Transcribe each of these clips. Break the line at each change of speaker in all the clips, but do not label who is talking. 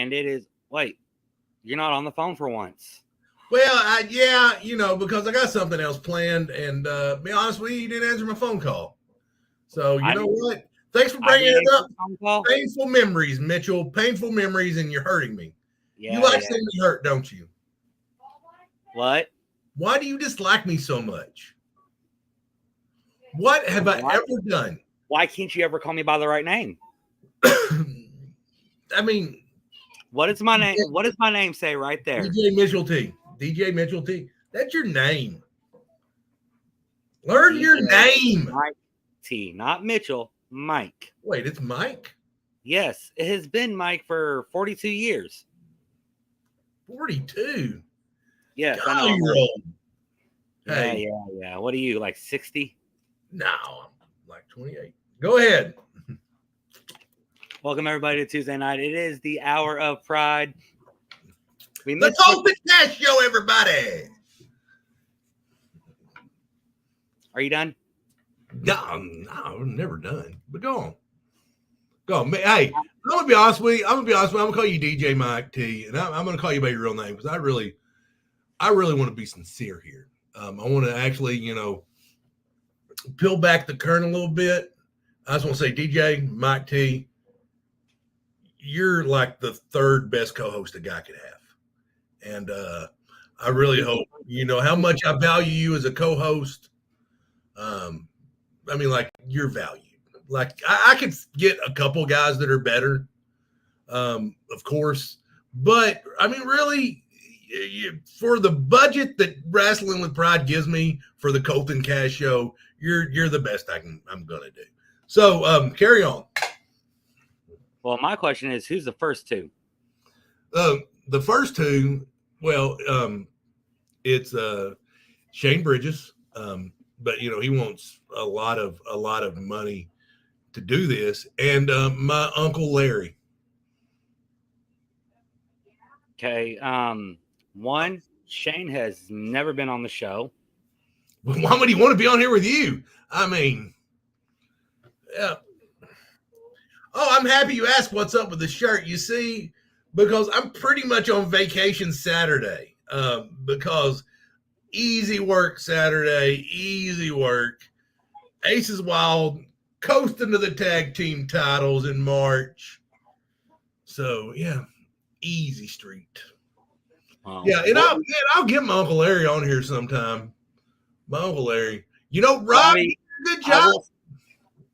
and it is. Wait, you're not on the phone for once.
Well, because I got something else planned, and be honest with you didn't answer my phone call. So you know what? Thanks for bringing it up. Painful memories, Mitchell. Painful memories, and you're hurting me. Yeah, you like seeing me hurt, don't you?
What?
Why do you dislike me so much? What have I ever done?
Why can't you ever call me by the right name?
I mean,
what is my name? What does my name say right there?
DJ Mitchell T. DJ Mitchell T. That's your name. Learn your name.
Mike T. Not Mitchell. Mike.
Wait, it's Mike?
Yes, it has been Mike for 42 years.
42?
Yes,
God, I know. You're old.
Hey. Yeah. What are you, like 60?
No, I'm like 28. Go ahead.
Welcome, everybody, to Tuesday night. It is the Hour of Pride.
The Colton Cash Show, everybody.
Are you done?
No, I'm never done. But go on. Go on. Hey, I'm going to be honest with you. I'm going to call you DJ Mike T, and I'm going to call you by your real name because I really want to be sincere here. I want to actually, peel back the curtain a little bit. I just want to say, DJ Mike T, you're like the third best co-host a guy could have. And I really hope you know how much I value you as a co-host. I mean, like, you're valued. Like, I could get a couple guys that are better, of course. But, I mean, really, for the budget that Wrestling with Pride gives me for the Colton Cash Show, you're the best I'm going to do. So, carry on.
Well, my question is, who's the first two?
The first two, well, it's Shane Bridges, but he wants a lot of money to do this, and my Uncle Larry.
Okay, one, Shane has never been on the show.
Well, why would he want to be on here with you? I mean, yeah. Oh, I'm happy you asked what's up with the shirt. You see, because I'm pretty much on vacation Saturday. Because easy work Saturday, easy work. Aces Wild coasting to the tag team titles in March. So yeah, easy street. Yeah, and I'll get my Uncle Larry on here sometime. My Uncle Larry. Robbie, good job.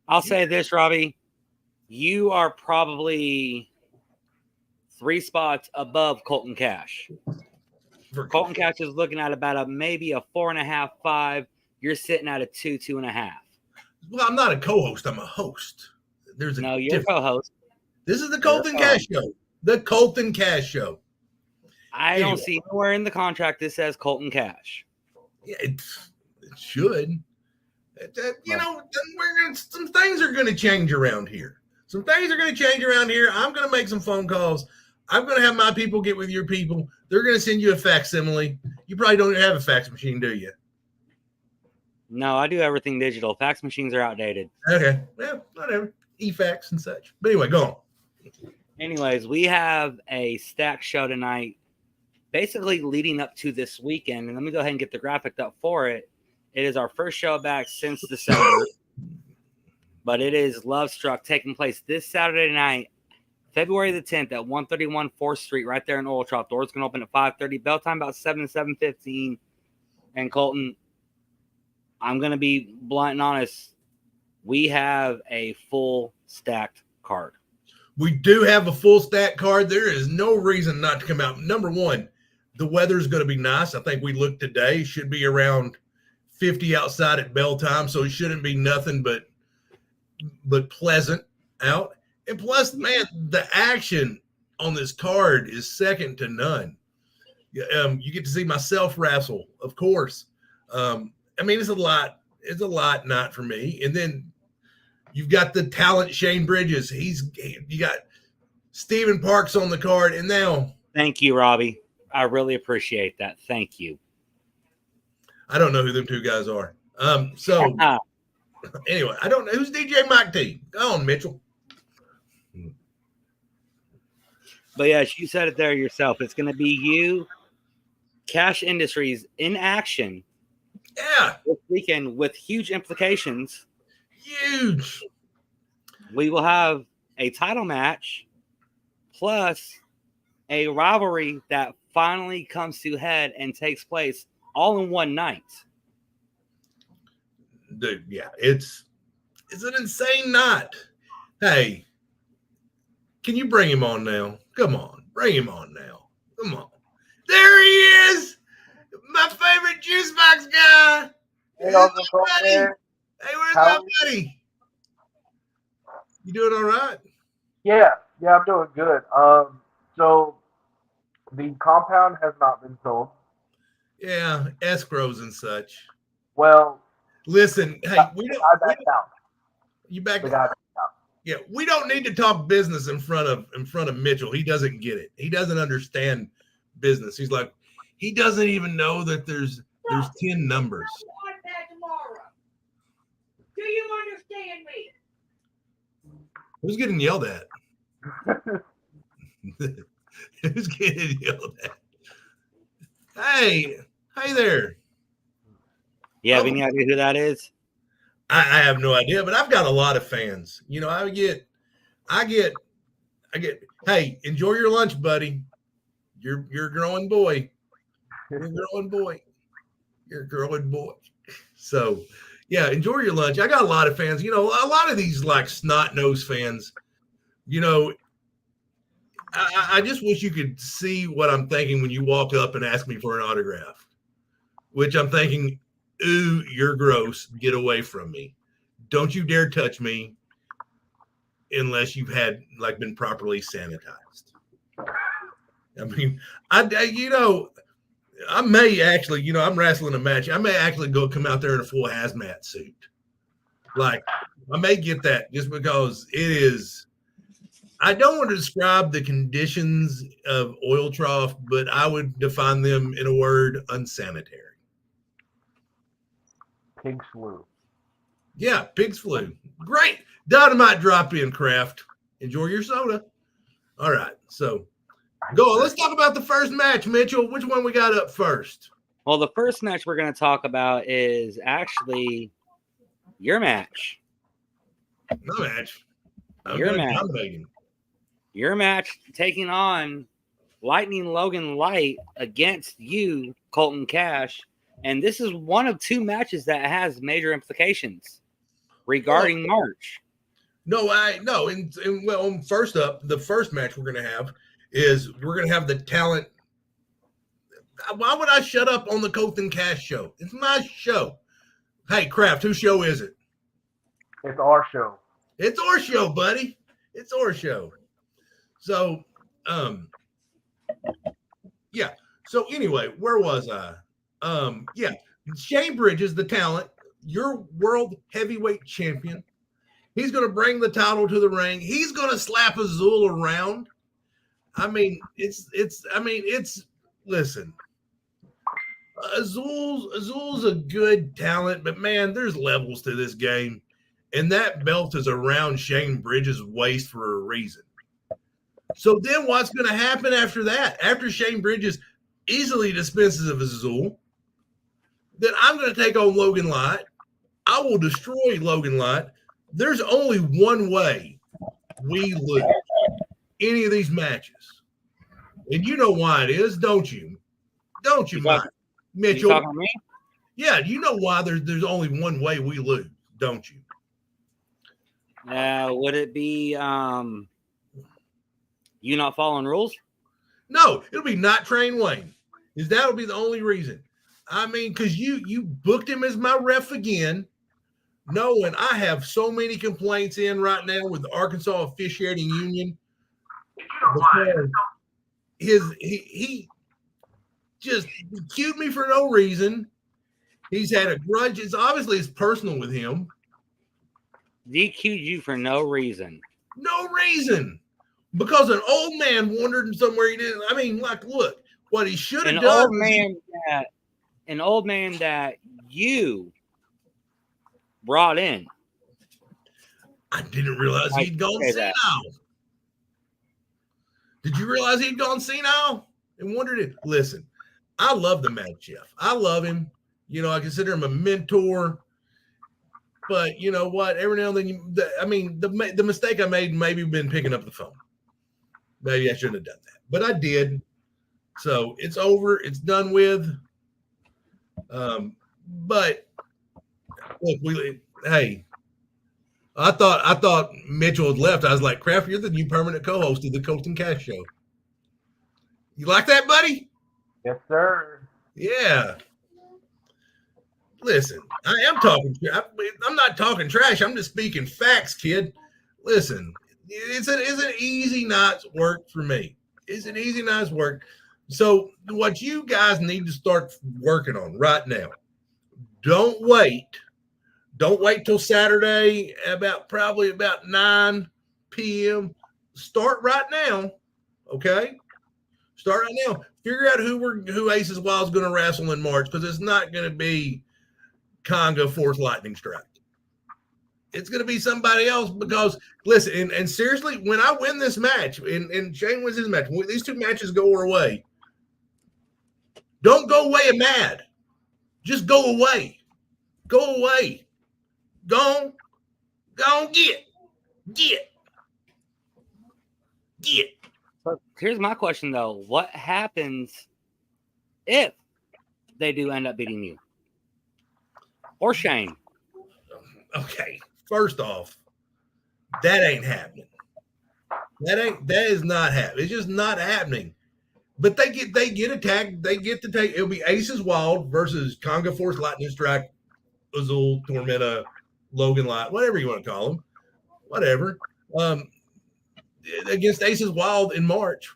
I'll say this, Robbie. You are probably 3 spots above Colton Cash. Colton Cash is looking at about maybe a 4.5, 5. You're sitting at a 2, 2.5.
Well, I'm not a co-host. I'm a host.
You're a co-host.
This is the Colton Cash Show. The Colton Cash Show.
I don't see anywhere in the contract that says Colton Cash.
Yeah, it should. Some things are going to change around here. I'm going to make some phone calls. I'm going to have my people get with your people. They're going to send you a facsimile. You probably don't have a fax machine, do you?
No, I do everything digital. Fax machines are outdated.
Okay. Well, whatever. E-fax and such. But anyway, go on.
Anyways, we have a stacked show tonight, basically leading up to this weekend. And let me go ahead and get the graphic up for it. It is our first show back since December. But it is Love Struck, taking place this Saturday night, February the 10th at 131 4th Street, right there in Oil Trough. Doors going to open at 5:30. Bell time about 7:15. And Colton, I'm going to be blunt and honest. We have a full stacked card.
We do have a full stacked card. There is no reason not to come out. Number one, the weather is going to be nice. I think we looked today. Should be around 50 outside at bell time, so it shouldn't be nothing but pleasant out. And plus, man, the action on this card is second to none. You get to see myself wrestle, of course. I mean, it's a lot not for me. And then you've got the talent Shane Bridges. You got Steven Parks on the card. And now,
thank you, Robbie. I really appreciate that. Thank you.
I don't know who them two guys are. So anyway, I don't know who's DJ Mike T. Go on, Mitchell.
But yes, you said it there yourself. It's going to be you, Cash Industries, in action.
Yeah.
This weekend with huge implications.
Huge.
We will have a title match plus a rivalry that finally comes to head and takes place all in one night.
Dude, yeah, it's an insane night. Hey, can you bring him on now? Come on, bring him on now. Come on. There he is, my favorite juice box guy.
Hey, Uncle Colton.
Hey, where's my buddy? You doing all right?
Yeah, I'm doing good. So the compound has not been sold.
Yeah, escrows and such.
Well,
listen, hey, we don't. You back out? Yeah, we don't need to talk business in front of Mitchell. He doesn't get it. He doesn't understand business. He's like, he doesn't even know that there's 10 numbers.
Do you understand me?
Who's getting yelled at? Who's getting yelled at? Hey there.
You have any idea who that is?
I have no idea, but I've got a lot of fans. You know, I get. Hey, enjoy your lunch, buddy. You're a growing boy. You're a growing boy. You're a growing boy. So, yeah, enjoy your lunch. I got a lot of fans. You know, a lot of these like snot-nosed fans. You know, I just wish you could see what I'm thinking when you walk up and ask me for an autograph. Which I'm thinking, ooh, you're gross. Get away from me. Don't you dare touch me unless you've been properly sanitized. I mean, I may actually, I'm wrestling a match. I may actually come out there in a full hazmat suit. Like, I may get that just because it is. I don't want to describe the conditions of oil trough, but I would define them in a word: unsanitary.
Pig's flu.
Yeah, pig's flu. Great. Dynamite drop in, Kraft. Enjoy your soda. All right. So go on. Let's talk about the first match, Mitchell. Which one we got up first?
Well, the first match we're going to talk about is actually your match.
No match.
Your match taking on Lightning Logan Light against you, Colton Cash. And this is one of two matches that has major implications regarding March.
And first up, the first match we're going to have is we're going to have the talent. Why would I shut up on the Colton Cash show? It's my show. Hey, Kraft, whose show is it?
It's our show.
It's our show, buddy. It's our show. So, yeah. So anyway, where was I? Shane Bridges, the talent, your world heavyweight champion. He's going to bring the title to the ring. He's going to slap Azul around. I mean, listen, Azul's a good talent, but man, there's levels to this game. And that belt is around Shane Bridges' waist for a reason. So then what's going to happen after that? After Shane Bridges easily dispenses of Azul, then I'm going to take on Logan Light. I will destroy Logan Light. There's only one way we lose any of these matches. And you know why it is, don't you? Don't you, Mike? Mitchell?
You talking to me?
Yeah, you know why there's only one way we lose, don't you?
Would it be you not following rules?
No, it'll be not Train Wayne. That'll be the only reason. I mean, because you booked him as my ref again, knowing I have so many complaints in right now with the Arkansas Officiating Union. He just cued me for no reason. He's had a grudge. It's personal with him.
DQ'd you for no reason.
No reason. Because an old man wandered somewhere he didn't. I mean, like, look, what he should have done.
An old man that you brought in.
I didn't realize he'd gone senile. Did you realize he'd gone senile and wondered it? Listen, I love the Mad Chef. I love him. You know, I consider him a mentor. But you know what? Every now and then, the mistake I made maybe been picking up the phone. Maybe I shouldn't have done that, but I did. So it's over. It's done with. But look, hey, I thought Mitchell had left. I was like, Kraft, you're the new permanent co-host of the Colton Cash Show. You like that, buddy?
Yes, sir.
Yeah. Listen, I am talking. I'm not talking trash. I'm just speaking facts, kid. Listen, it's an easy night's work for me. It's an easy night's work. So what you guys need to start working on right now. Don't wait. Don't wait till Saturday probably about 9 p.m. Start right now. Okay? Start right now. Figure out who Aces Wild is going to wrestle in March, because it's not going to be Congo Force Lightning Strike. It's going to be somebody else, because listen, and seriously, when I win this match and Shane wins his match, when these two matches go our way, don't go away mad. Just go away. Go away. Go on, get.
So here's my question though: what happens if they do end up beating you or Shane?
Okay, first off, that ain't happening. That is not happening. It's just not happening. But they get attacked. They get to take. It'll be Aces Wild versus Congo Force Lightning Strike, Azul, Tormenta, Logan Light, whatever you want to call them, whatever. Against Aces Wild in March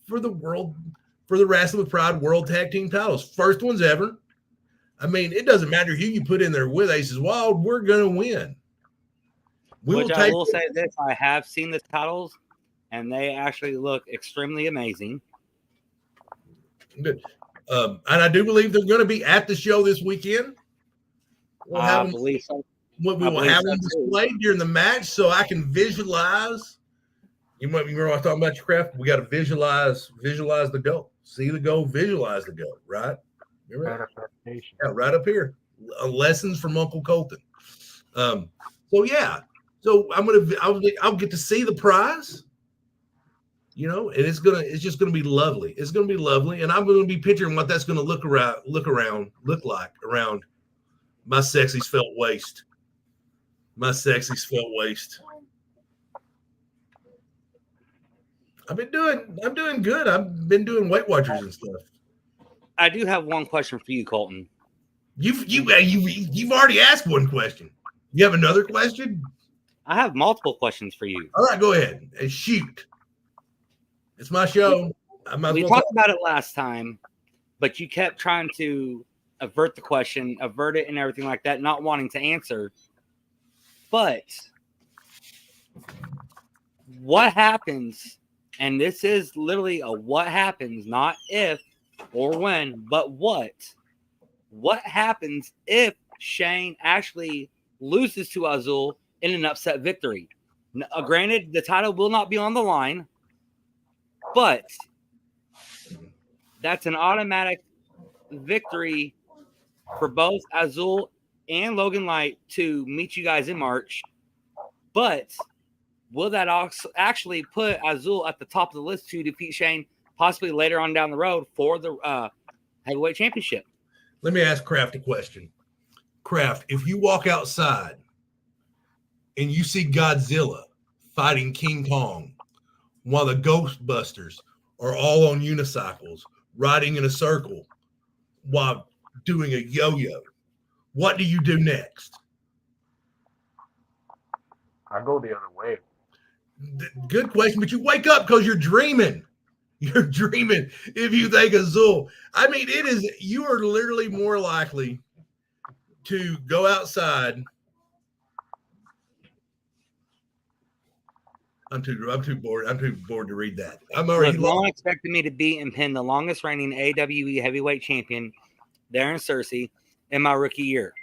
for the Wrestling with Pride World Tag Team titles, first ones ever. I mean, it doesn't matter who you put in there with Aces Wild, we're gonna win.
I will say this: I have seen the titles, and they actually look extremely amazing.
Good. And I do believe they're going to be at the show this weekend. We'll have them,
believe so.
we will have them displayed during the match, so I can visualize. You remember what I'm talking about, your Craft? We got to visualize the goal. See the goal, visualize the goal, right?
Manifestation.
Yeah, right up here. Lessons from Uncle Colton. So yeah. So I'll get to see the prize. You know, and it's just gonna be lovely. It's gonna be lovely, and I'm gonna be picturing what that's gonna look like around my sexy svelte waist. My sexy svelte waist. I'm doing good. I've been doing Weight Watchers and stuff.
I do have one question for you, Colton.
You've already asked one question. You have another question?
I have multiple questions for you.
All right, go ahead and shoot. It's my show.
We talked about it last time, but you kept trying to avert it and everything like that, not wanting to answer. But what happens, and this is literally a what happens, not if or when, but what happens if Shane actually loses to Azul in an upset victory? Granted, the title will not be on the line, but that's an automatic victory for both Azul and Logan Light to meet you guys in March. But will that actually put Azul at the top of the list to defeat Shane possibly later on down the road for the heavyweight championship?
Let me ask Kraft a question. Kraft, if you walk outside and you see Godzilla fighting King Kong while the Ghostbusters are all on unicycles riding in a circle while doing a yo-yo, what do you do next?
I go the other way.
Good question, but you wake up because you're dreaming. You're dreaming if you think Azul. I mean, you are literally more likely to go outside. I'm too bored. I'm too bored to read that. I'm already.
No one expected me to beat and pin the longest reigning AWE heavyweight champion, Darren Cersei, in my rookie year,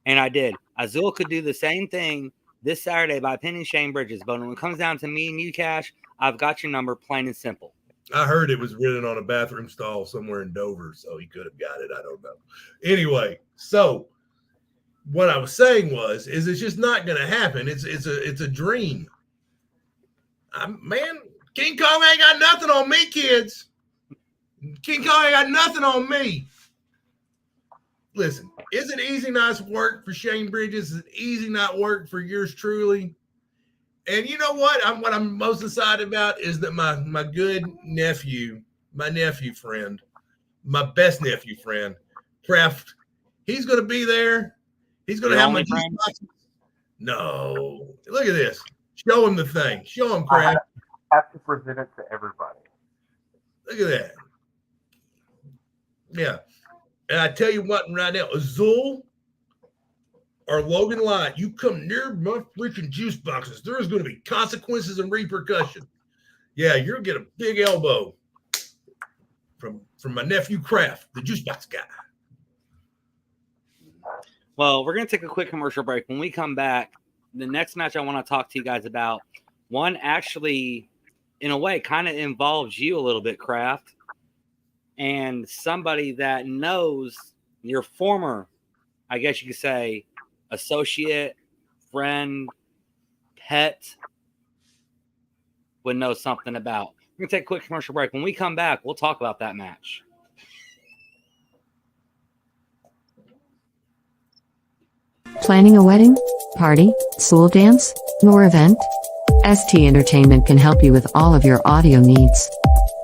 and I did. Azul could do the same thing this Saturday by pinning Shane Bridges. But when it comes down to me and you, Cash, I've got your number, plain and simple.
I heard it was written on a bathroom stall somewhere in Dover, so he could have got it. I don't know. Anyway, so what I was saying is it's just not going to happen. It's a dream. Man, King Kong ain't got nothing on me, kids. King Kong ain't got nothing on me. Listen, is it easy not work for Shane Bridges? Is it easy not work for yours truly? And you know what? What I'm most excited about is that my good nephew, my nephew friend, my best nephew friend, Kraft, he's going to be there. He's going to have my
friend?
No. Look at this. Show him the thing. Show him, Kraft.
I have to present it to everybody.
Look at that. Yeah. And I tell you what right now, Azul or Logan Light, you come near my freaking juice boxes, there's going to be consequences and repercussions. Yeah, you're going to get a big elbow from my nephew Kraft, the juice box guy.
Well, we're going to take a quick commercial break. When we come back, the next match I want to talk to you guys about, one actually, in a way, kind of involves you a little bit, Kraft, and somebody that knows your former, I guess you could say, associate, friend, pet, would know something about. We're going to take a quick commercial break. When we come back, we'll talk about that match.
Planning a wedding, party, school dance, or event? ST Entertainment can help you with all of your audio needs.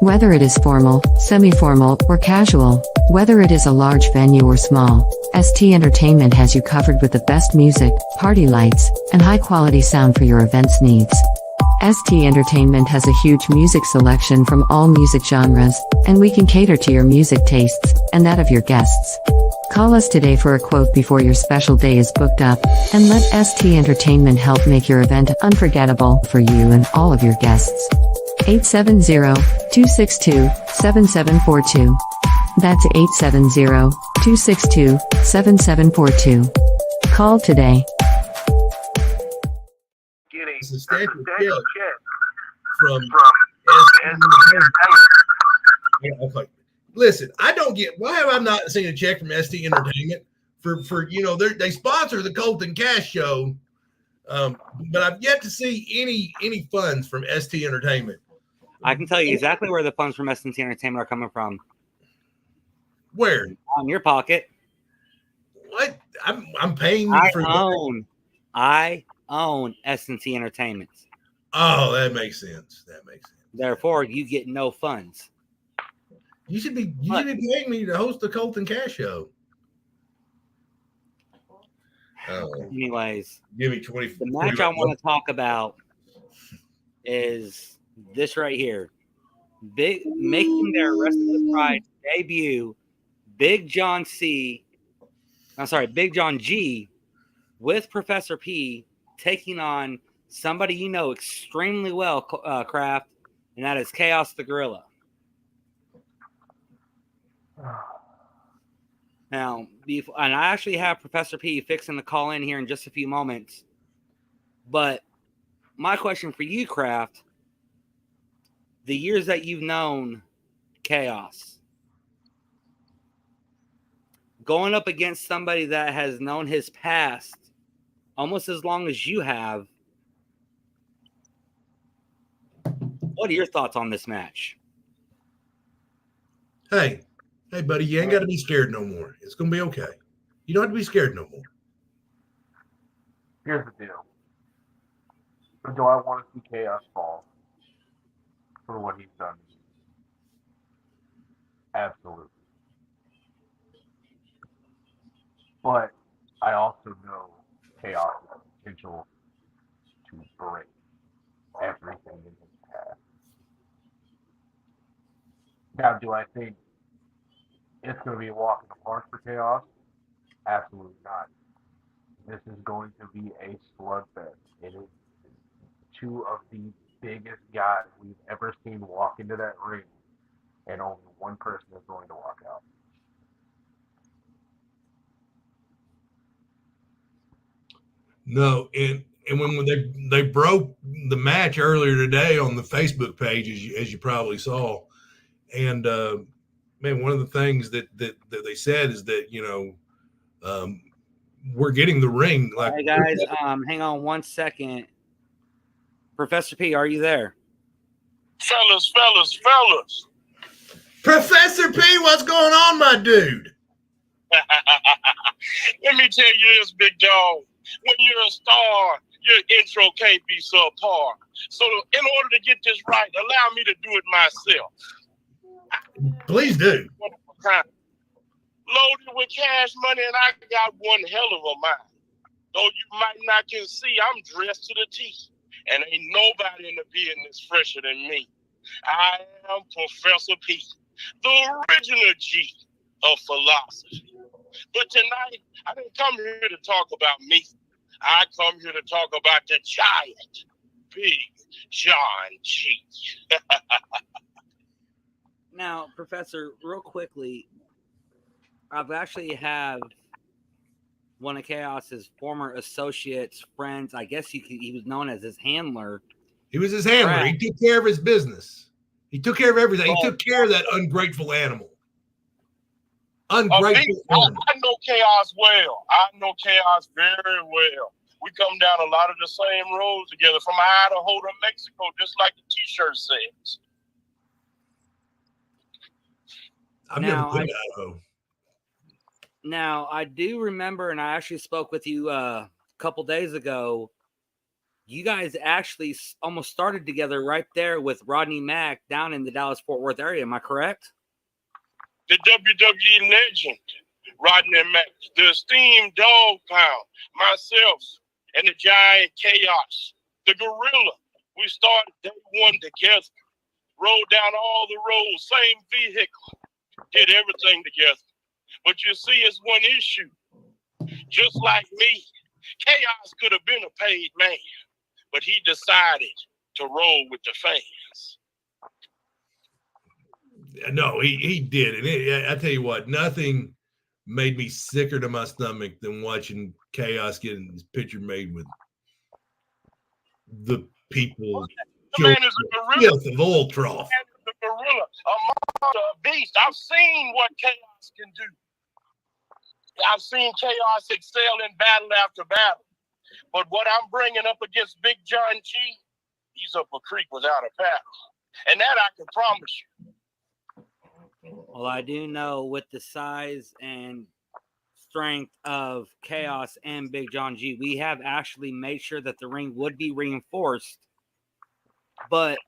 Whether it is formal, semi-formal, or casual, whether it is a large venue or small, ST Entertainment has you covered with the best music, party lights, and high-quality sound for your events needs. ST Entertainment has a huge music selection from all music genres, and we can cater to your music tastes, and that of your guests. Call us today for a quote before your special day is booked up, and let ST Entertainment help make your event unforgettable for you and all of your guests. 870-262-7742. That's 870-262-7742. Call today.
It's a check from yeah, okay. Listen, I don't get why have I not seen a check from ST Entertainment for you know they sponsor the Colton Cash Show, but I've yet to see any funds from ST Entertainment.
I can tell you exactly where the funds from ST Entertainment are coming from.
Where?
On your pocket.
What? I'm paying for.
I own ST Entertainment.
Oh, that makes sense.
Therefore, you get no funds.
You should be paying me to host the Colton Cash Show.
Anyways,
give me 20.
The match I want to talk about is this right here. Making their Wrestling Pride debut, Big John G with Professor P taking on somebody you know extremely well, Kraft, and that is Chaos the Gorilla. Now, and I actually have Professor P fixing to call in here in just a few moments. But my question for you, Kraft, the years that you've known Chaos, going up against somebody that has known his past almost as long as you have, what are your thoughts on this match?
Hey, buddy, you ain't got to be scared no more. It's going to be okay. You don't have to be scared no more.
Here's the deal. Do I want to see Chaos fall for what he's done? Absolutely. But I also know Chaos has potential to break everything in his path. Now, do I think it's going to be a walk in the park for Chaos? Absolutely not. This is going to be a slugfest. It is two of the biggest guys we've ever seen walk into that ring, and only one person is going to walk out.
No, and And when they broke the match earlier today on the Facebook page, as you probably saw, and man, one of the things that they said is that we're getting the ring. Like,
hey guys, hang on 1 second. Professor P, are you there?
Fellas.
Professor P, what's going on, my dude?
Let me tell you this, big dog. When you're a star, your intro can't be subpar. So in order to get this right, allow me to do it myself.
Please do.
Loaded with cash money, and I got one hell of a mind. Though you might not can see, I'm dressed to the teeth. And ain't nobody in the business fresher than me. I am Professor P, the original G of philosophy. But tonight, I didn't come here to talk about me. I come here to talk about the giant, Big John G.
Now, Professor, real quickly, I've actually have one of Chaos's former associates, friends. I guess he was known as his handler.
He was his handler. He took care of his business. He took care of everything. He took care of that ungrateful animal.
I know Chaos well. I know Chaos very well. We come down a lot of the same roads together, from Idaho to Mexico, just like the T-shirt says.
I've never been to Idaho.
Now, I do remember, and I actually spoke with you a couple days ago. You guys actually almost started together right there with Rodney Mack down in the Dallas-Fort Worth area. Am I correct?
The WWE legend, Rodney Mack, the esteemed Dog Pound, myself, and the giant Chaos, the Gorilla. We started day one together, rode down all the roads, same vehicle, did everything together. But you see, it's one issue. Just like me, Chaos could have been a paid man, but he decided to roll with the fans.
No, he did. And I tell you what, nothing made me sicker to my stomach than watching Chaos getting his picture made with the people.
The man is a gorilla.
The oil trough.
The gorilla, a monster, a beast. I've seen what Chaos can do. I've seen Chaos excel in battle after battle. But what I'm bringing up against Big John G, he's up a creek without a paddle. And that I can promise you.
Well, I do know with the size and strength of Chaos and Big John G, we have actually made sure that the ring would be reinforced. But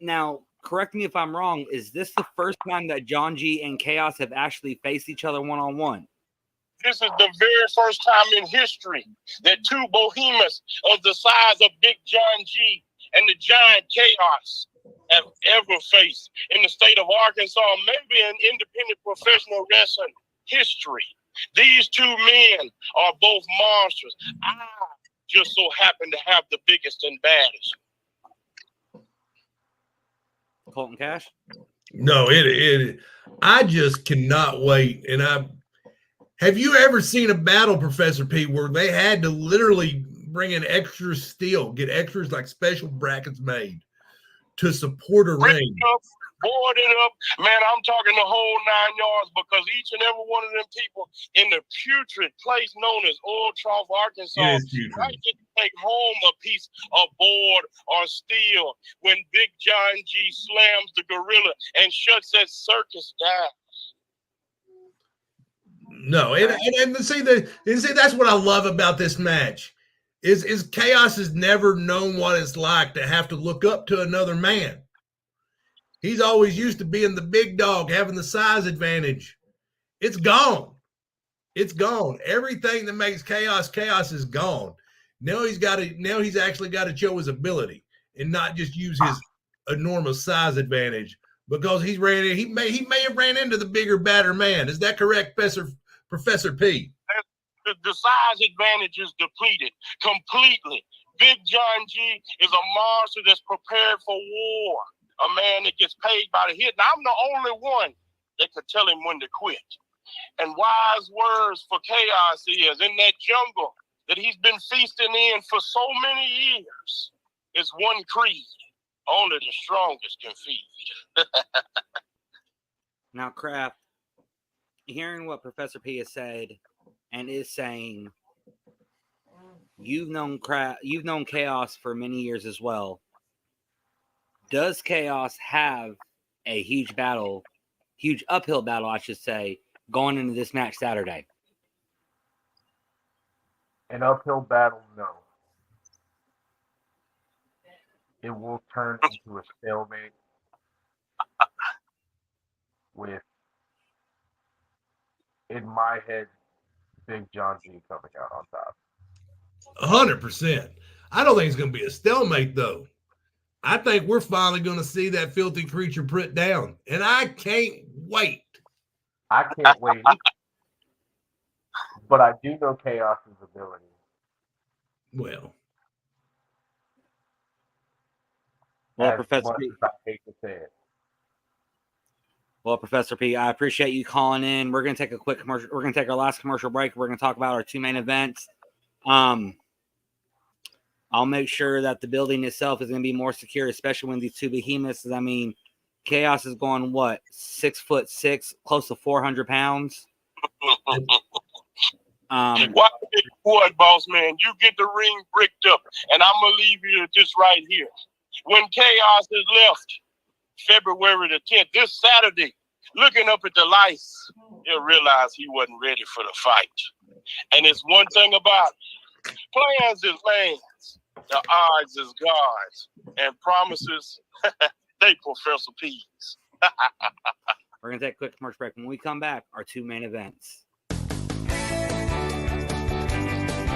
now, correct me if I'm wrong, is this the first time that John G and Chaos have actually faced each other one-on-one?
This is the very first time in history that two behemoths of the size of Big John G and the giant Chaos have ever faced in the state of Arkansas, maybe in independent professional wrestling history. These two men are both monsters. I just so happen to have the biggest and baddest.
Colton Cash?
No, I just cannot wait. And have you ever seen a battle, Professor P, where they had to literally bring in extra steel, get extras like special brackets made to support a ring?
Board it up. Man, I'm talking the whole 9 yards, because each and every one of them people in the putrid place known as Oil Trough, Arkansas, might get to take home a piece of board or steel when Big John G slams the gorilla and shuts that circus down.
No, and see that's what I love about this match is Chaos has never known what it's like to have to look up to another man. He's always used to being the big dog, having the size advantage. It's gone. It's gone. Everything that makes Chaos is gone. Now he's actually got to show his ability and not just use his enormous size advantage, because he may have ran into the bigger, badder man. Is that correct, Professor P?
The size advantage is depleted completely. Big John G is a monster that's prepared for war. A man that gets paid by the hit. And I'm the only one that could tell him when to quit. And wise words for Chaos is, in that jungle, that he's been feasting in for so many years is one creed. Only the strongest can feed.
Now, Kraft, hearing what Professor P has said and is saying, you've known Chaos for many years as well. Does Chaos have a huge uphill battle, I should say, going into this match Saturday?
An uphill battle, no. It will turn into a stalemate with, in my head, Big John G coming out on top.
100%. I don't think it's going to be a stalemate, though. I think we're finally going to see that filthy creature put down, and I can't wait.
I can't wait. But I do know Chaos's ability.
Well, Professor P.
I hate to say it.
Well, Professor P, I appreciate you calling in. We're going to take a quick commercial. We're going to take our last commercial break. We're going to talk about our two main events. I'll make sure that the building itself is going to be more secure, especially when these two behemoths. I mean, Chaos is going, 6'6", close to 400 pounds.
What, boss man? You get the ring bricked up, and I'm going to leave you this right here. When Chaos is left February the 10th, this Saturday, looking up at the lights, he'll realize he wasn't ready for the fight. And it's one thing about it. Plans is plans. The odds is God's. And promises, they Professor P's.
We're going to take a quick commercial break. When we come back, our two main events.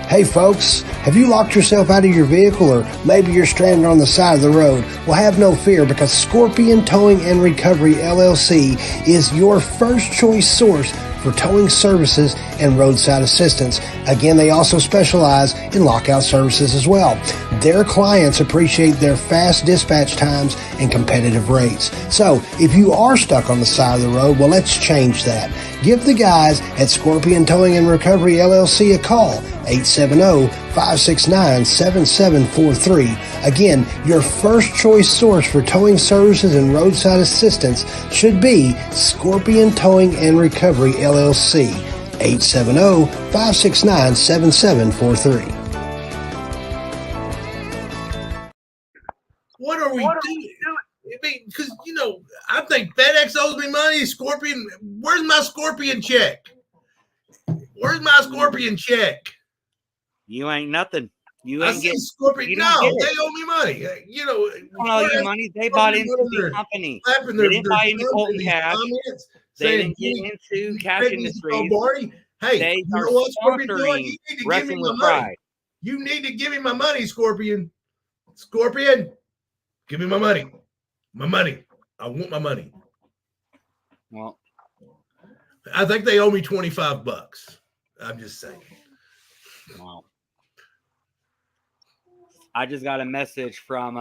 Hey folks, have you locked yourself out of your vehicle, or maybe you're stranded on the side of the road? Well, have no fear, because Scorpion Towing and Recovery LLC is your first choice source for towing services and roadside assistance. Again, they also specialize in lockout services as well. Their clients appreciate their fast dispatch times and competitive rates. So if you are stuck on the side of the road, well, let's change that. Give the guys at Scorpion Towing and Recovery LLC a call, 870-569-7743. Again, your first choice source for towing services and roadside assistance should be Scorpion Towing and Recovery LLC, 870-569-7743.
What are we doing? I mean, because, I think FedEx owes me money. Scorpion, where's my Scorpion check? Where's my Scorpion check?
You ain't nothing. You
I
ain't
see
getting
Scorpion. No, they owe me money.
They don't owe you money. They bought into the company. They didn't buy into Colton Cash. They didn't get into Cash Industries.
Hey,
they
you
are
know what, Scorpion?
sponsoring Wrestling with
money.
Pride.
You need to give me my money, Scorpion. Scorpion, give me my money. My money. I want my money.
Well,
I think they owe me $25. I'm just saying.
Wow. I just got a message from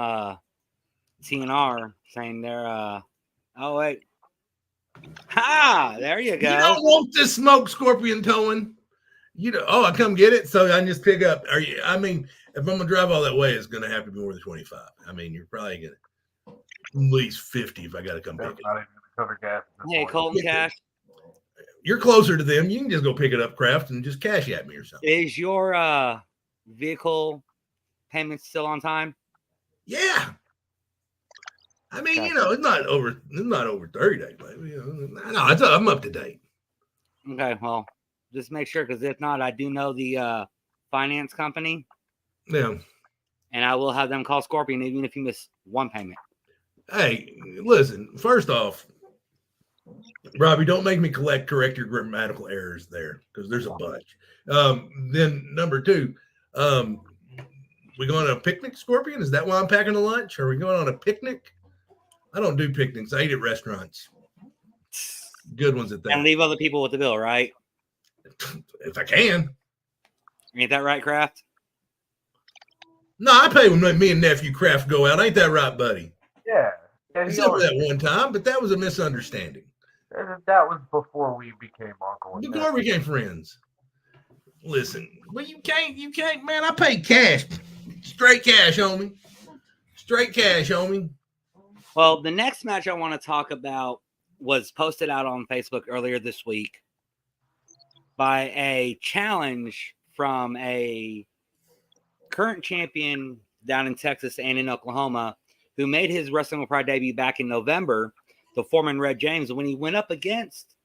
TNR saying they're oh wait. Ha! There you go.
You don't want this smoke, Scorpion Towing. I come get it, so I just pick up. If I'm gonna drive all that way, it's gonna have to be more than 25. I mean, you're probably gonna at least 50 if I gotta come pick it up.
Hey, Colton Cash.
You're closer to them. You can just go pick it up, Kraft, and just cash at me or something.
Is your vehicle payment still on time?
Yeah. I mean, it's not over 30 days. I'm up to date.
Okay, well, just make sure, because if not, I do know the finance company.
Yeah.
And I will have them call Scorpion even if you miss one payment.
Hey, listen, first off, Robbie, don't make me correct your grammatical errors there, because there's a bunch. Then number two, we going on a picnic, Scorpion? Is that why I'm packing a lunch? Are we going on a picnic? I don't do picnics. I eat at restaurants. Good ones at that.
And leave other people with the bill, right?
If I can.
Ain't that right, Kraft?
No, I pay when me and nephew Kraft go out. Ain't that right, buddy?
Yeah.
Except for that one time, but that was a misunderstanding.
That was before we became uncle and
before we became friends. Listen, but you can't, man. I pay cash, straight cash, homie. Straight cash, homie.
Well, the next match I want to talk about was posted out on Facebook earlier this week by a challenge from a current champion down in Texas and in Oklahoma who made his Wrestling with Pride debut back in November, the Foreman Red James, when he went up against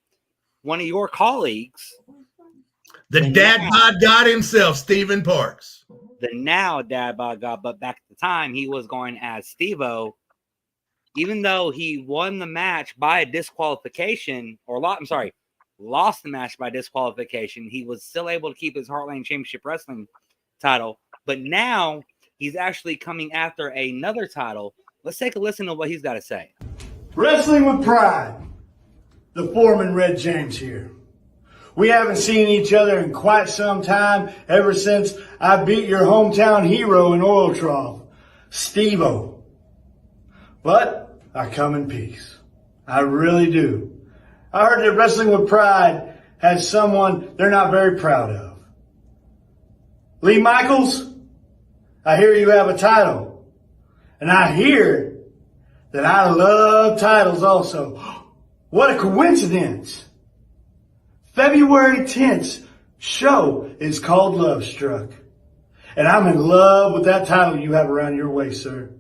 one of your colleagues.
The dad bod God himself, Stephen Parks.
The now dad bod God, but back at the time, he was going as Steve-O. Even though he won the match by a disqualification, lost the match by disqualification, he was still able to keep his Heartland Championship Wrestling title. But now he's actually coming after another title. Let's take a listen to what he's got to say.
Wrestling with Pride. The Foreman Red James here. We haven't seen each other in quite some time, ever since I beat your hometown hero in Oil Trough, Steve-O. But I come in peace. I really do. I heard that Wrestling with Pride has someone they're not very proud of. Lee Michaels, I hear you have a title. And I hear that I love titles also. What a coincidence. February 10th show is called Love Struck. And I'm in love with that title you have around your waist, sir.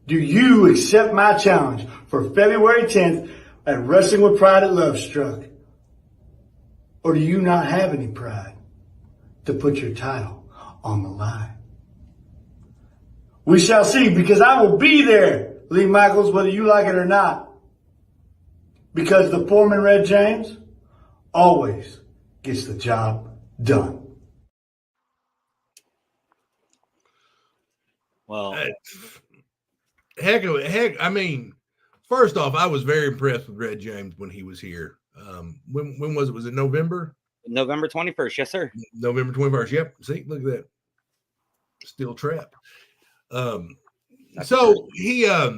Do you accept my challenge for February 10th at Wrestling with Pride at Love Struck? Or do you not have any pride to put your title on the line? We shall see, because I will be there, Lee Michaels, whether you like it or not. Because the Foreman Red James always gets the job done.
Well,
heck, I mean, first off, I was very impressed with Red James when he was here. When was it? Was it November?
November 21st. Yes, sir.
November 21st. Yep. See, look at that. Still trapped. So I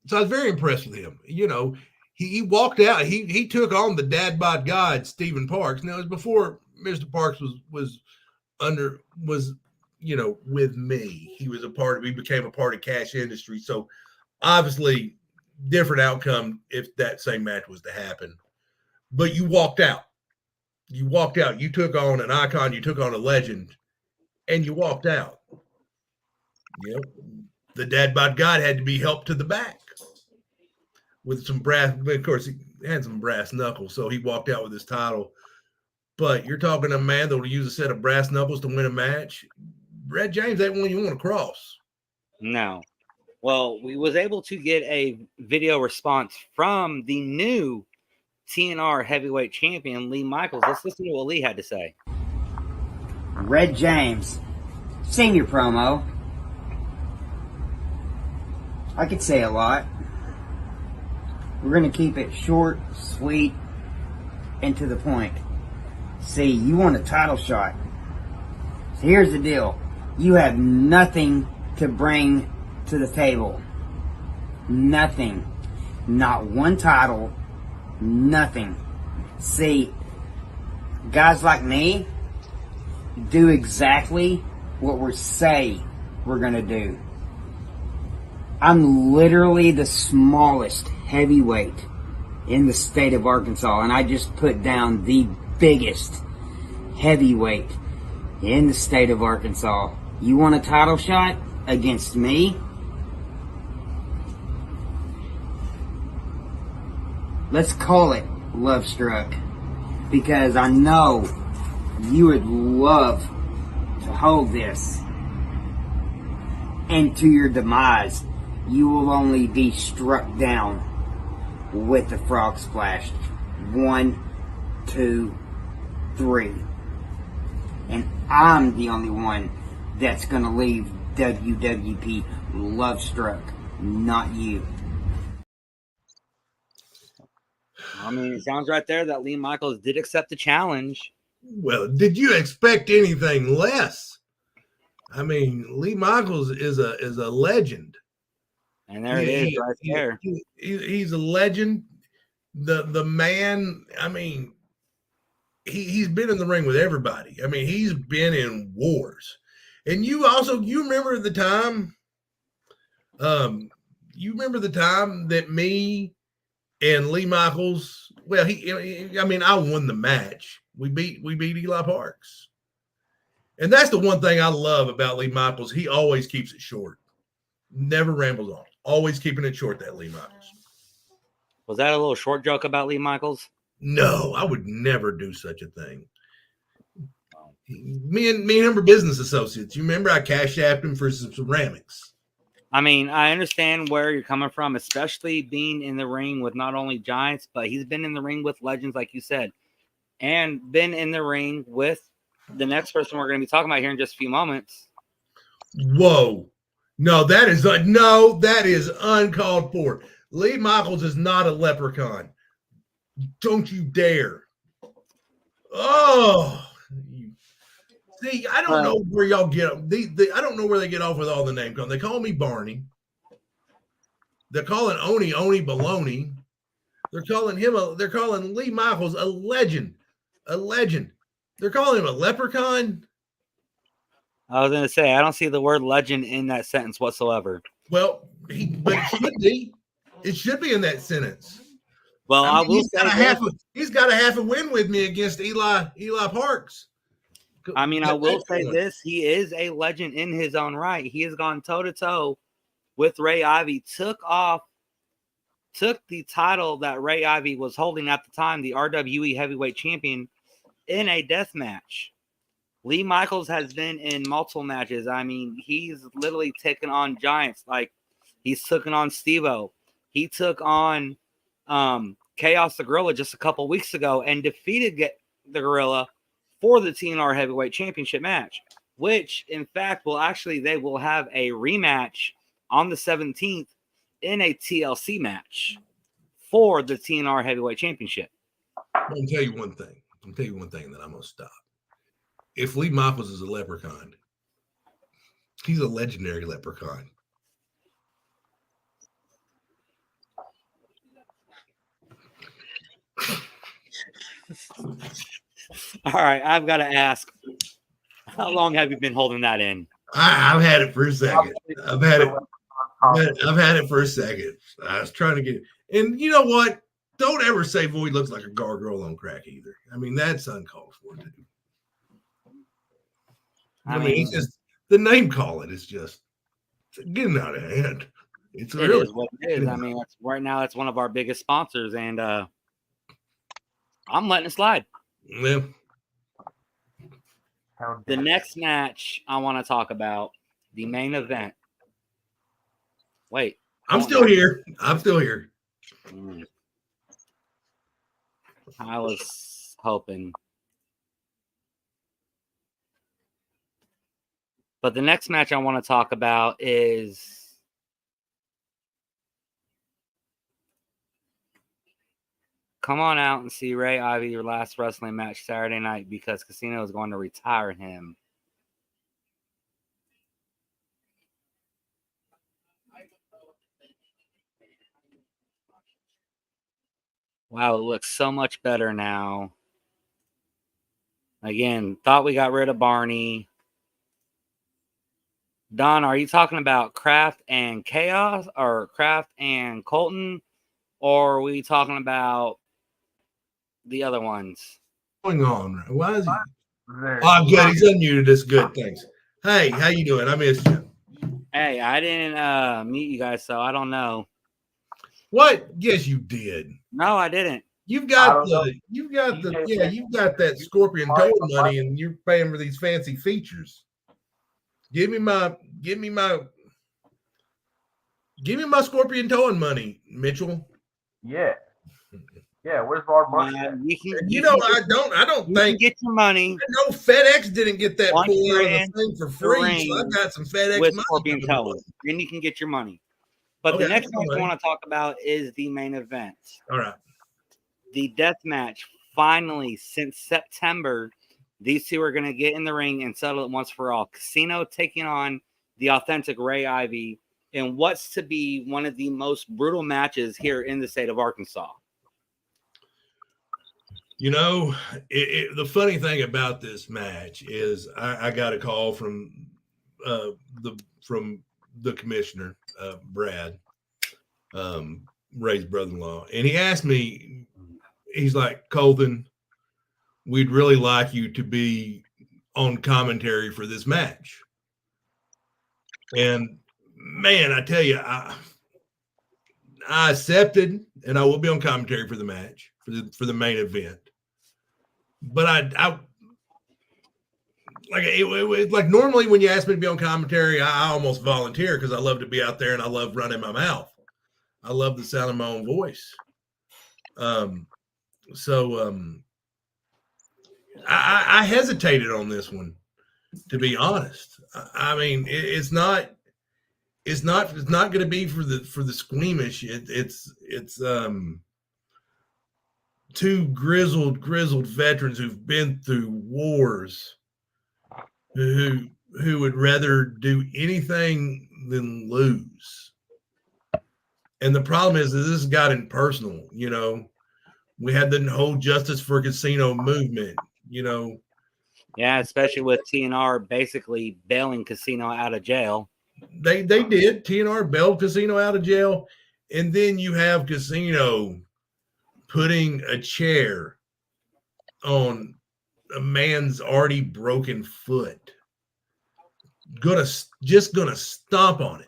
was very impressed with him. You know, he walked out. He took on the dad bod God, Stephen Parks. Now, it was before Mr. Parks was with me. We became a part of Cash Industry. So obviously different outcome if that same match was to happen. But you walked out. You took on an icon, you took on a legend, and you walked out. You know, the dad bod God had to be helped to the back with some brass. Of course, he had some brass knuckles, so he walked out with his title. But you're talking a man that will use a set of brass knuckles to win a match. Red James ain't one you want to cross.
No. Well, we was able to get a video response from the new TNR heavyweight champion, Lee Michaels. Let's listen to what Lee had to say.
Red James, senior promo. I could say a lot. We're going to keep it short, sweet, and to the point. See, you want a title shot. So here's the deal. You have nothing to bring to the table. Nothing. Not one title. Nothing. See, guys like me do exactly what we say we're going to do. I'm literally the smallest heavyweight in the state of Arkansas, and I just put down the biggest heavyweight in the state of Arkansas. You want a title shot against me? Let's call it Love Struck, because I know you would love to hold this. And to your demise, you will only be struck down with the frog splash. 1, 2, 3. And I'm the only one that's going to leave WWP Love Struck, not you.
I mean, it sounds right there that Lee Michaels did accept the challenge.
Well, did you expect anything less? I mean, Lee Michaels is a legend.
And there it is, right there.
He's a legend. The man, I mean, he's been in the ring with everybody. I mean, he's been in wars. And you remember the time, that me and Lee Michaels, well, I won the match. We beat Eli Parks. And that's the one thing I love about Lee Michaels. He always keeps it short. Never rambles on. Always keeping it short, that Lee Michaels.
Was that a little short joke about Lee Michaels?
No, I would never do such a thing. Me and him were business associates. You remember I cash apped him for some ceramics.
I mean, I understand where you're coming from, especially being in the ring with not only giants, but he's been in the ring with legends, like you said, and been in the ring with the next person we're going to be talking about here in just a few moments.
Whoa. No, that is uncalled for. Lee Michaels is not a leprechaun. Don't you dare. Oh. See, I don't know where y'all get I don't know where they get off with all the name calling. They call me Barney. They're calling Oni Baloney. They're calling Lee Michaels a legend. A legend. They're calling him a leprechaun.
I was going to say, I don't see the word legend in that sentence whatsoever.
Well, but it should be. It should be in that sentence.
Well, I will say
he's got a half a win with me against Eli Parks.
I mean, I will say this. He is a legend in his own right. He has gone toe-to-toe with Ray Ivy, took the title that Ray Ivy was holding at the time, the RWE heavyweight champion, in a death match. Lee Michaels has been in multiple matches. I mean, he's literally taken on giants. Like, he's taken on Steve-O. He took on Chaos the Gorilla just a couple weeks ago and defeated the Gorilla for the TNR heavyweight championship match, which in fact they will have a rematch on the 17th in a TLC match for the TNR heavyweight championship.
I'm going to tell you one thing. and then I'm going to stop. If Lee Michaels is a leprechaun, he's a legendary leprechaun.
All right, I've got to ask, how long have you been holding that in?
I've had it for a second. I've had it for a second. I was trying to get it. And you know what? Don't ever say Void looks like a gargoyle on crack either. I mean, that's uncalled for too. I mean, it's just the name calling is just getting out of hand. It really
is what it is. I mean, right now it's one of our biggest sponsors, and I'm letting it slide.
Yeah.
The next match I want to talk about, the main event. Wait.
I'm still here.
I was hoping. But the next match I want to talk about is come on out and see Ray Ivy, your last wrestling match Saturday night, because Casino is going to retire him. Wow, it looks so much better now. Again, thought we got rid of Barney. Don, are you talking about Kraft and Chaos, or Kraft and Colton, or are we talking about the other ones?
What's going on? Why is he? Oh, good. He's unmuted. That's good. Thanks. Hey, how you doing? I missed you.
Hey, I didn't meet you guys, so I don't know.
What? Yes, you did.
No, I didn't.
You've got that Scorpion Toad money, and you're paying for these fancy features. Give me my Scorpion Towing money, Mitchell.
Yeah. Yeah, where's our money?
I don't think
get your money.
I know FedEx didn't get that pull out of the thing for free, so I've got some FedEx
with
money.
Scorpion Towing. Then you can get your money. But the next match I want to talk about is the main event.
All right.
The death match. Finally, since September, these two are going to get in the ring and settle it once for all. Casino taking on the authentic Ray Ivy in what's to be one of the most brutal matches here in the state of Arkansas.
You know, the funny thing about this match is I got a call from the commissioner, Brad, Ray's brother-in-law, and he asked me, he's like, Colton, we'd really like you to be on commentary for this match. And man, I tell you, I accepted, and I will be on commentary for the match for the main event. But I like normally when you ask me to be on commentary, I almost volunteer because I love to be out there and I love running my mouth. I love the sound of my own voice. I hesitated on this one, to be honest. I mean, it's not going to be for the squeamish. It's two grizzled veterans who've been through wars who would rather do anything than lose. And the problem is that this got impersonal. You know, we had the whole Justice for Casino movement, you know.
Yeah, especially with TNR basically bailing Casino out of jail.
They did. TNR bailed Casino out of jail. And then you have Casino putting a chair on a man's already broken foot. Just gonna stomp on it.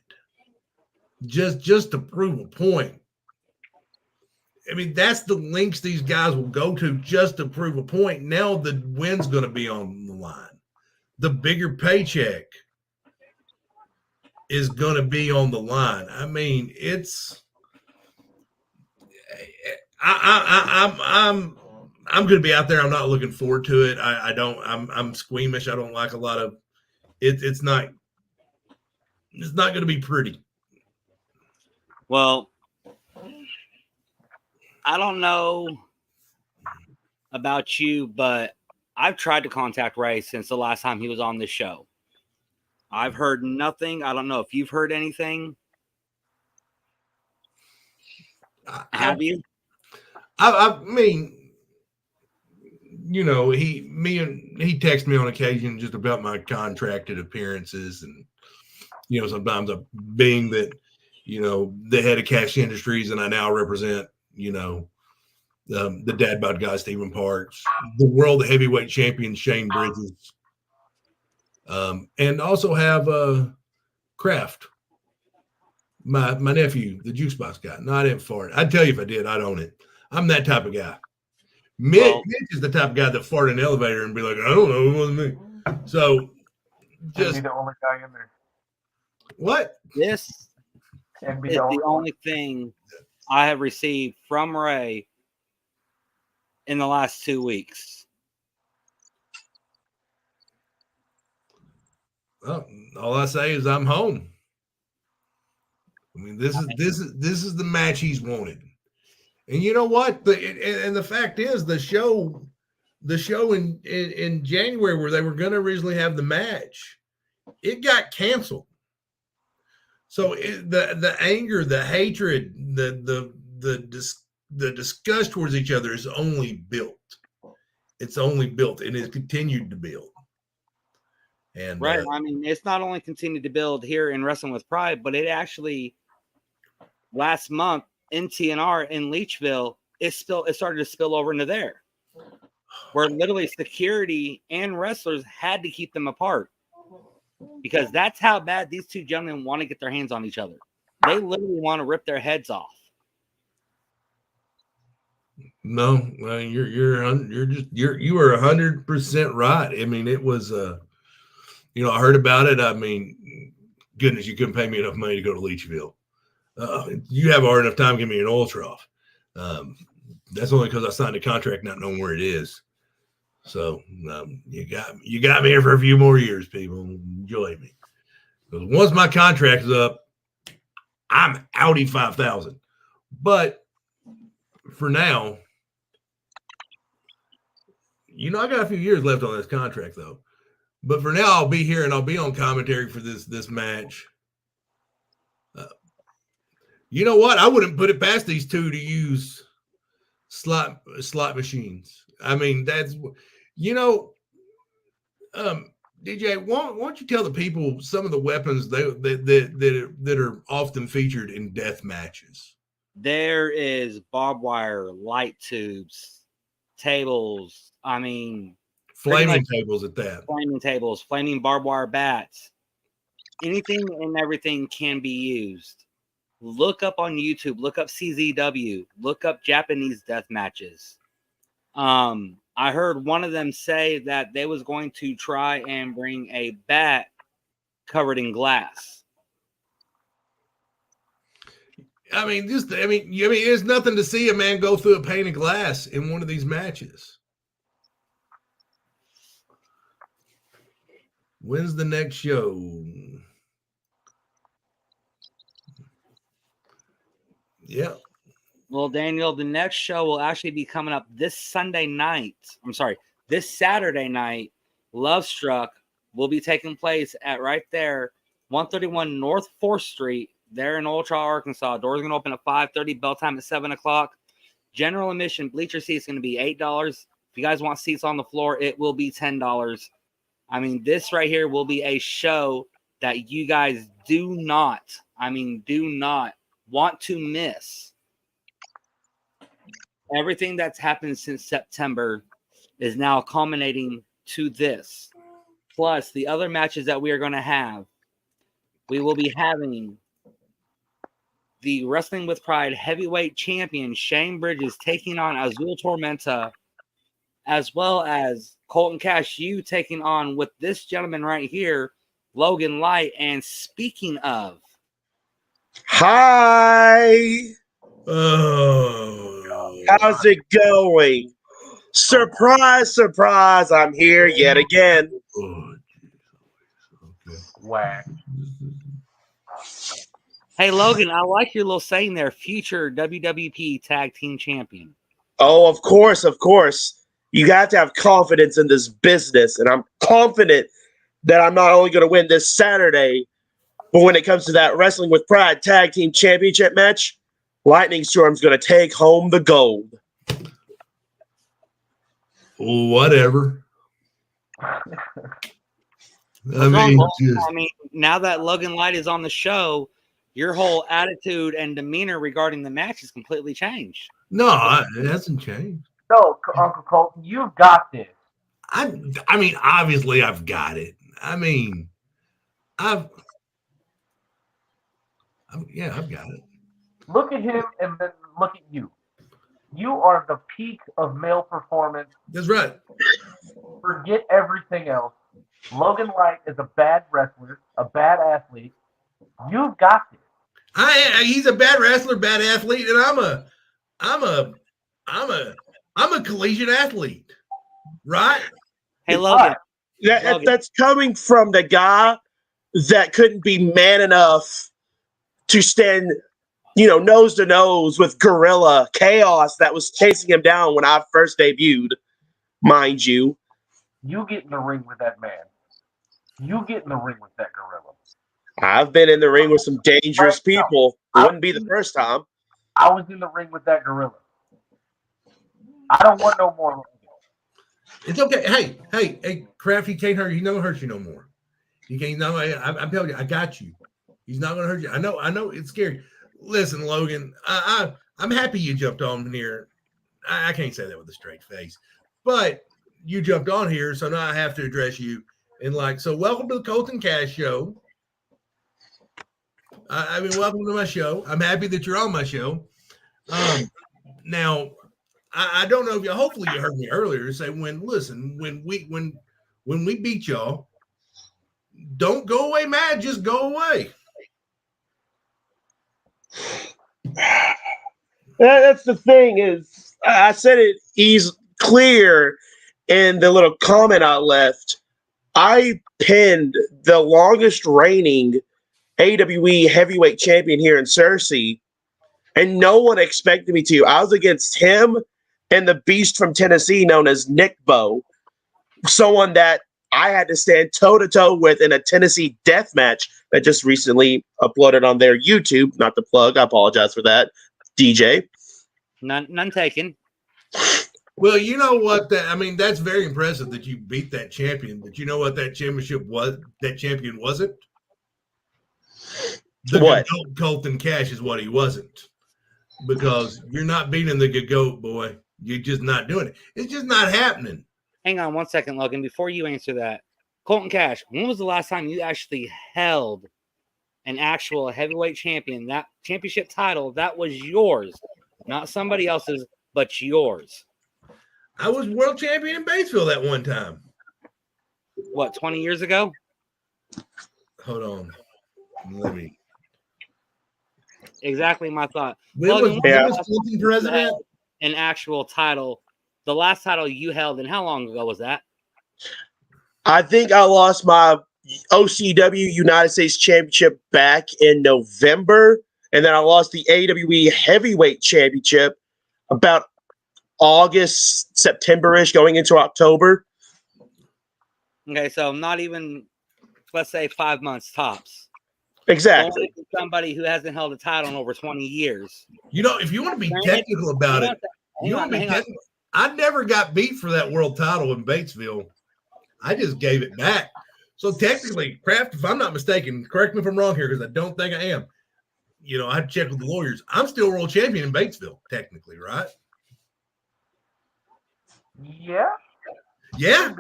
Just to prove a point. I mean, that's the lengths these guys will go to just to prove a point. Now the win's going to be on the line. The bigger paycheck is going to be on the line. I mean, it's I'm going to be out there. I'm not looking forward to it. I'm squeamish. I don't like a lot of it. It's not going to be pretty.
Well, I don't know about you, but I've tried to contact Ray since the last time he was on this show. I've heard nothing. I don't know if you've heard anything. Have you?
I mean, you know, he texts me on occasion just about my contracted appearances, and you know, sometimes being that, you know, the head of Cash Industries, and I now represent, you know, the dad bod guy Stephen Parks, the world heavyweight champion Shane Bridges, and also have Kraft, my nephew, the juice box guy. No, I didn't fart. I'd tell you if I did. I'd own it. I'm that type of guy. Mitch is the type of guy that fart in an elevator and be like, I don't know, it wasn't me. So just
be the only guy in there.
What?
This is the only thing I have received from Ray in the last 2 weeks.
Well, all I say is I'm home. I mean, this is the match he's wanted. And you know what? The fact is, the show in January where they were going to originally have the match, it got canceled. So the anger, the hatred, the disgust towards each other is only built. It's only built, and it's continued to build. And
right, I mean, it's not only continued to build here in Wrestling with Pride, but it actually last month in TNR in Leechville, it started to spill over into there, where literally security and wrestlers had to keep them apart because that's how bad these two gentlemen want to get their hands on each other. They literally want to rip their heads off.
No, you are 100% right. I mean, it was you know, I heard about it. I mean, goodness, you couldn't pay me enough money to go to Leechville. You have hard enough time giving me an oil trough. That's only because I signed a contract not knowing where it is. So you got me here for a few more years, people. Enjoy me. Because once my contract is up, I'm Audi 5,000. But for now, you know, I got a few years left on this contract, though. But for now, I'll be here and I'll be on commentary for this match. You know what? I wouldn't put it past these two to use slot machines. I mean, that's DJ, why don't you tell the people some of the weapons that are often featured in death matches?
There is barbed wire, light tubes, tables. I mean,
Flaming tables at that.
Flaming tables, flaming barbed wire bats. Anything and everything can be used. Look up on YouTube. Look up CZW. Look up Japanese death matches. I heard one of them say that they was going to try and bring a bat covered in glass.
I mean, there's nothing to see a man go through a pane of glass in one of these matches. When's the next show? Yeah.
Well, Daniel, the next show will actually be coming up this Saturday night. Love Struck will be taking place at right there, 131 North 4th Street, there in Old Trial, Arkansas. Doors are going to open at 5:30, bell time at 7 o'clock. General admission, bleacher seats going to be $8. If you guys want seats on the floor, it will be $10. I mean, this right here will be a show that you guys do not want to miss. Everything that's happened since September is now culminating to this. Plus, the other matches that we are going to have, we will be having the Wrestling with Pride heavyweight champion Shane Bridges taking on Azul Tormenta, as well as Colton Cashew taking on with this gentleman right here, Logan Light. And speaking of,
hi.
Oh,
how's it going? Surprise, surprise, I'm here yet again.
Whack.
hey, Logan, I like your little saying there, future WWP Tag Team Champion.
Oh, of course, of course. You got to have confidence in this business, and I'm confident that I'm not only going to win this Saturday, but when it comes to that Wrestling with Pride Tag Team Championship match, Lightning Storm's going to take home the gold.
Whatever. I mean,
now that Logan Light is on the show, your whole attitude and demeanor regarding the match has completely changed.
No, it hasn't changed.
No, Uncle Colton, you've got this.
I mean, obviously, I've got it. I mean, I've got it.
Look at him and then look at you. You are the peak of male performance.
That's right.
Forget everything else. Logan Light is a bad wrestler, a bad athlete. You've got this.
He's a bad wrestler, bad athlete, and I'm a collegiate athlete, right?
Hey, Logan.
That's coming from the guy that couldn't be man enough to stand, nose to nose with Gorilla Chaos that was chasing him down when I first debuted, mind you.
You get in the ring with that man. You get in the ring with that Gorilla.
I've been in the ring with some dangerous people. It wouldn't be the first time.
I was in the ring with that Gorilla. I don't want no more.
It's okay. Hey, Kraft, he can't hurt you. He's not gonna hurt you no more. He can't. No, I'm telling you, I got you. He's not gonna hurt you. I know. It's scary. Listen, Logan, I'm happy you jumped on here. I can't say that with a straight face, but you jumped on here, so now I have to address you. And so welcome to the Colton Cash Show. I mean, welcome to my show. I'm happy that you're on my show. Now, I don't know if you. Hopefully, you heard me earlier say when we beat y'all, don't go away mad. Just go away.
That's the thing is, I said it clear in the little comment I left. I pinned the longest reigning AWE heavyweight champion here in Cersei, and no one expected me to. I was against him and the beast from Tennessee known as Nick Bo, someone that I had to stand toe-to-toe with in a Tennessee death match that just recently uploaded on their YouTube. Not to plug, I apologize for that, DJ.
None taken.
Well, you know what? That's very impressive that you beat that champion. But you know what that championship was? That champion wasn't. The
What?
GOAT Colton Cash is what he wasn't, because you're not beating the GOAT, boy. You're just not doing it. It's just not happening.
Hang on 1 second, Logan. Before you answer that, Colton Cash, when was the last time you actually held an actual heavyweight champion? That championship title that was yours, not somebody else's, but yours.
I was world champion in Batesville that one time.
What, 20 years ago?
Hold on. Let me.
Exactly my thought.
When
Logan,
was Colton president?
An actual title. The last title you held, and how long ago was that?
I think I lost my OCW United States Championship back in November, and then I lost the AWE Heavyweight Championship about August, September-ish, going into October.
Okay, so not even, let's say, 5 months tops.
Exactly.
Only somebody who hasn't held a title in over 20 years.
You know, if you want to be technical about it, I never got beat for that world title in Batesville. I just gave it back. So technically, Kraft, if I'm not mistaken, correct me if I'm wrong here, because I don't think I am. You know, I checked with the lawyers. I'm still world champion in Batesville, technically, right?
Yeah.
Yeah.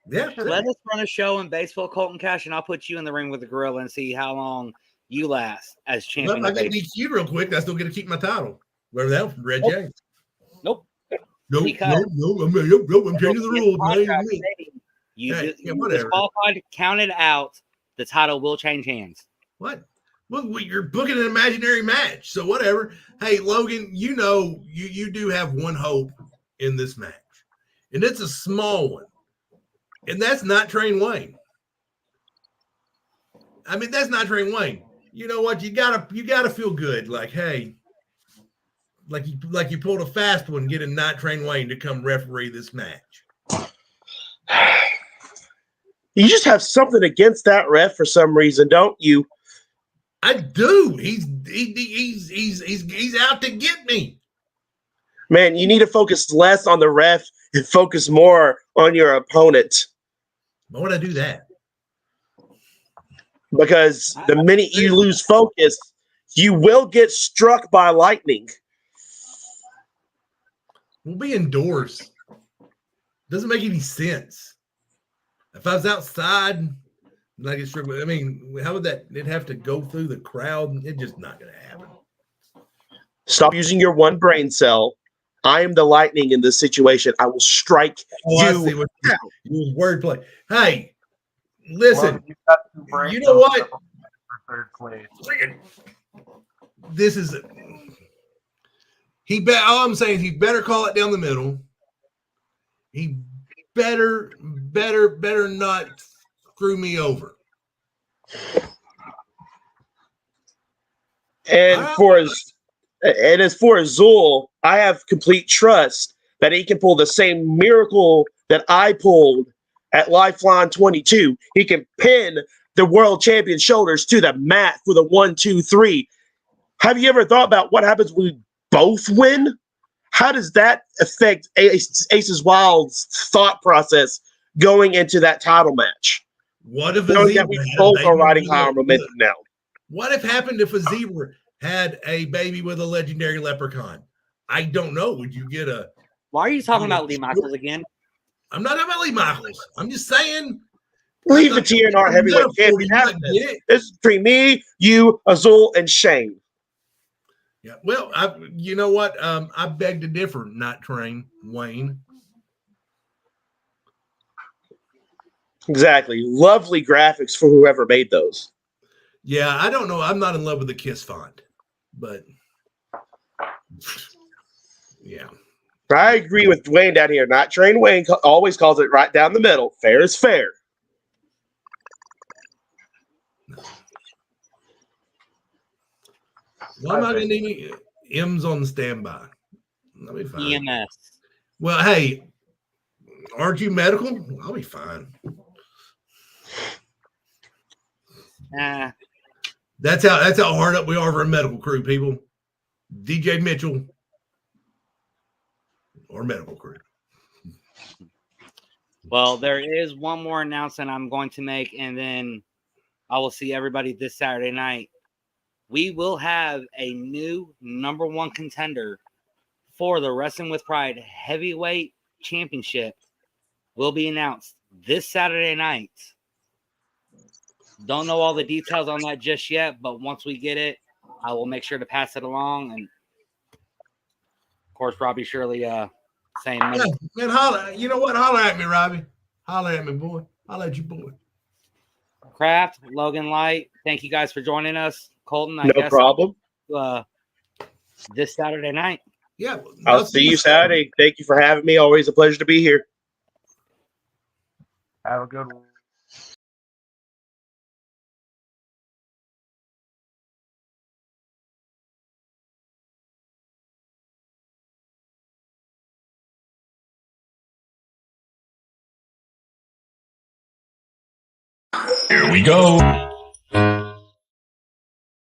Yeah.
Let us run a show in Batesville, Colton Cash, and I'll put you in the ring with the gorilla and see how long you last as champion.
Well, I get DQ'd real quick. I still get to keep my title. Wherever that from Red James.
Nope.
No, I'm changing the rules.
You disqualified, counted out. The title will change hands.
What? Well, you're booking an imaginary match, so whatever. Hey, Logan, you know you do have one hope in this match, and it's a small one, and that's not Train Wayne. I mean, that's not Train Wayne. You know what? You gotta feel good. Like, hey, like you pulled a fast one, getting not Train Wayne to come referee this match.
You just have something against that ref for some reason, don't you?
I do. He's out to get me.
Man, you need to focus less on the ref and focus more on your opponent.
Why would I do that?
Because the minute you lose focus, you will get struck by lightning.
We'll be indoors. Doesn't make any sense. If I was outside and I get struck with, I mean, how would that? It'd have to go through the crowd. It's just not going to happen.
Stop using your one brain cell. I am the lightning in this situation. I will strike you.
I see what you use wordplay. Hey, listen. You know what?
Third place.
This is all I'm saying is he better call it down the middle. He better not screw me over.
And as for Azul, I have complete trust that he can pull the same miracle that I pulled at Lifeline 22. He can pin the world champion shoulders to the mat for the 1, 2, 3. Have you ever thought about what happens when we both win? How does that affect Aces Wild's thought process going into that title match?
What if
we both are riding high on momentum now?
What if happened if a zebra had a baby with a legendary leprechaun? I don't know. Would you get a?
Why are you talking about Lee Michaels again?
I'm not talking about Lee Michaels. I'm just saying.
Leave the TNR heavyweight champion. This is between me, you, Azul, and Shane.
Yeah. Well, you know what? I beg to differ. Not Train Wayne.
Exactly. Lovely graphics for whoever made those.
Yeah, I don't know. I'm not in love with the Kiss font, but yeah.
I agree with Dwayne down here. Not Train Wayne always calls it right down the middle. Fair is fair.
Why am I going to need M's on standby? I'll be fine.
EMS.
Well, hey, aren't you medical? I'll be fine.
Nah.
That's how hard up we are for a medical crew, people. DJ Mitchell or medical crew.
Well, there is one more announcement I'm going to make, and then I will see everybody this Saturday night. We will have a new number one contender for the Wrestling with Pride Heavyweight Championship. Will be announced this Saturday night. Don't know all the details on that just yet, but once we get it, I will make sure to pass it along. And of course, Robbie Shirley saying,
Yeah, man, holla. You know what? Holla at me, Robbie. Holla at me, boy. Holla at you, boy.
Kraft, Logan Light, thank you guys for joining us. Colton, I
No
guess
problem.
This Saturday night.
Yeah.
I'll see you Saturday. Thank you for having me. Always a pleasure to be here.
Have a good one.
Here we go.